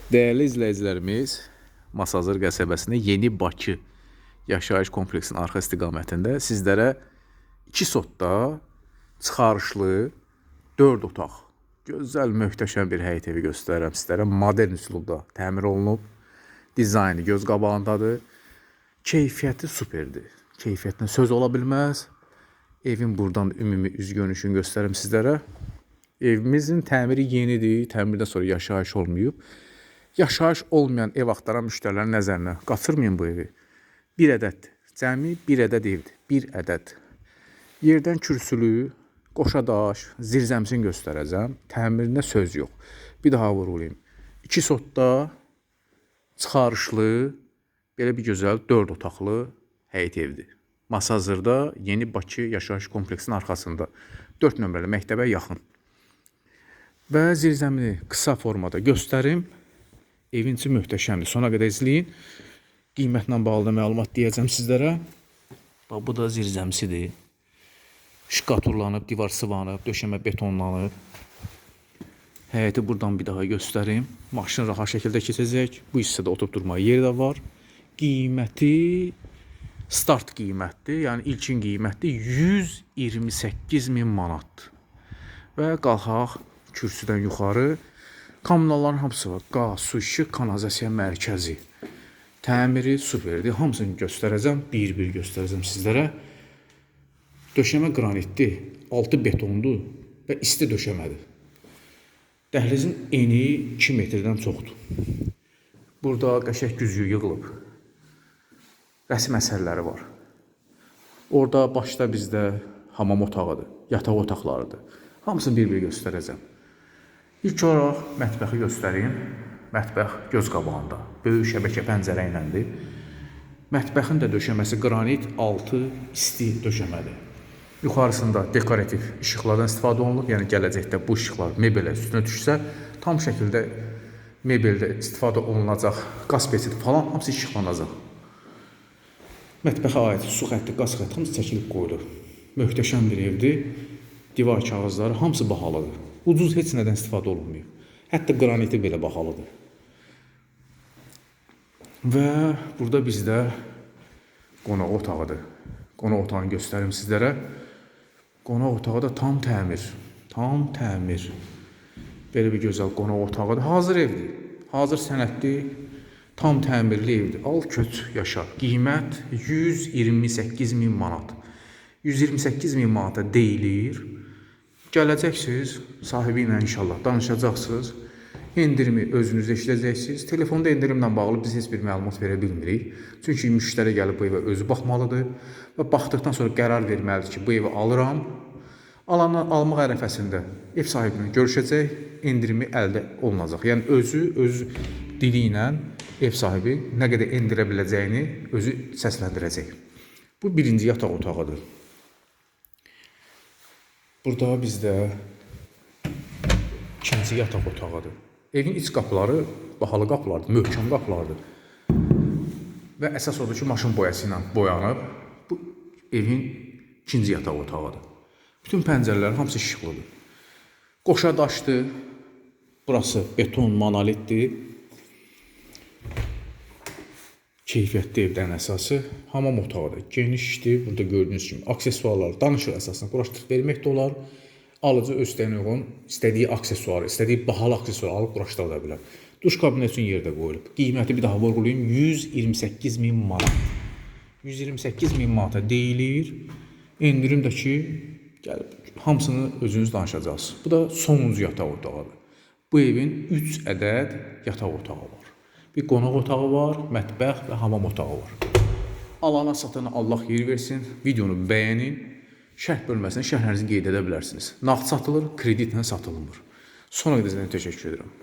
Değerli izləyicilərimiz, Masazır qəsəbəsində Yeni Bakı yaşayış kompleksinin arxa istiqamətində sizlərə 2 sotda çıxarışlı 4 otaq, gözəl, möhtəşəm bir həyət evi göstərirəm sizlərə. Modern üslubda təmir olunub, dizaynı göz qabağındadır, keyfiyyəti superdir. Keyfiyyətinə söz ola bilməz. Evin buradan ümumi üz görünüşünü göstərim sizlərə. Evimizin təmiri yenidir, təmirdən sonra yaşayış olmayıb. Yaşayış olmayan ev axtaran müştərilərin nəzərinə qaçırmayın bu evi. Bir ədəd, cəmi bir ədəd evdir, bir ədəd. Yerdən kürsülü, qoşadaş, zirzəmsini göstərəcəm. Təmirində söz yox. Bir daha vurgulayım. 2 sotda çıxarışlı, belə bir gözəl 4 otaqlı həyət evdir. Masazırda Yeni Bakı yaşayış kompleksinin arxasında 4 nömrəli məktəbə yaxın. Və zirzəmini qısa formada göstərim. Evin içi möhtəşəmdir. Sona qədər izləyin. Qiymətlə bağlı məlumat deyəcəm sizlərə. Bax, bu da zirzəmsidir. Şkaturlanıb, divar sıvanıb, döşəmə betonlanıb. Həyəti buradan bir daha göstərim. Maşın rahat şəkildə keçəcək. Bu hissədə oturub durma yeri də var. Qiyməti start qiymətdir. Yəni ilkin qiymətdir 128.000 manatdır. Və qalxaq kürsüdən yuxarı. Kommunalların hamısı var. Qaz, su, işıq, kanalizasiya mərkəzi. Təmiri superdir. Hamısını göstərəcəm. Bir-bir göstərəcəm sizlərə. Döşəmə qranitdir. Altı betondur və isti döşəmədir. Dəhlizin eni 2 metrdən çoxdur. Burada qəşəng güzgü yığılıb. Rəsm əsərləri var. Orada başda bizdə hamam otağıdır. Yataq otaqlarıdır. Hamısını bir-bir göstərəcəm. İlk olaraq mətbəxi göstəreyim. Mətbəx göz qabağında. Böyük şəbəkə pəncərə iləndir. Mətbəxin də döşəməsi qranit, altı isti döşəmədir. Yuxarısında dekorativ işıqlardan istifadə olunub. Yəni gələcəkdə bu işıqlar mebelə üstünə düşsə, tam şəkildə mebeldə istifadə olunacaq. Qaz peçeti falan hamısı işıqlanacaq. Mətbəxə aid su xətti, qaz xətti hamısı çəkilib qoyulur. Möhtəşəm bir evdir. Divar kağızları hamısı bahalıdır. Ucuz heç nədən istifadə olunmuyor. Hətta qraniti belə bahalıdır. Və burada bizdə qonaq otağıdır. Qonaq otağını göstərim sizlərə. Qonaq otağı da tam təmir. Tam təmir. Belə bir gözəl qonaq otağıdır. Hazır evdir. Hazır sənədli, tam təmirli evdir. Al köç yaşa. Qiymət 128.000 manat. 128.000 manata deyilir. Gələcəksiniz, sahibi ilə inşallah danışacaqsınız. İndirimi özünüz eşidəcəksiniz. Telefonda indirimlə bağlı biz heç bir məlumat verə bilmirik. Çünki müştəri gəlib bu evə özü baxmalıdır. Və baxdıqdan sonra qərar verməlidir ki, bu evi alıram. Almaq ərəfəsində ev sahibinin görüşəcək, indirimi əldə olunacaq. Yəni öz dili ilə ev sahibi nə qədər endirə biləcəyini özü səsləndirəcək. Bu birinci yataq otağıdır. Burada bizdə ikinci yataq otağıdır. Evin iç qapıları bahalı qapılardır, möhkəm qapılardır. Və əsas odur ki, maşın boyası ilə boyanıb. Bu evin ikinci yataq otağıdır. Bütün pəncərələrin hamısı işıqlıdır. Qoşa daşdır. Burası beton, monolitdir. Keyfiyyətli evdən əsası hamam otağıdır. Genişdir. Burada gördüyünüz kimi aksesuarlar danışıq əsasında quraşdırıb vermək də olar. Alıcı öz istəyinə uyğun istədiyi aksesuarı, istədiyi bahalı aksesuarı alıb quraşdıra bilər. Duş kabineti üçün yerdə qoyulub. Qiyməti bir daha vurgulayım. 128.000 manat. 128.000 manata deyilir. İndirim də ki, gəlib hamısını özünüz danışacaqsınız. Bu da sonuncu yataq otağıdır. Bu evin 3 ədəd yataq otağı var. Bir qonaq otağı var, mətbəx və hamam otağı var. Alana satana Allah yer versin. Videonu bəyənin. Şərh bölməsində şərhlərinizi qeyd edə bilərsiniz. Nağd satılır, kreditlə satılmır. Sonra qədər təşəkkür edirəm.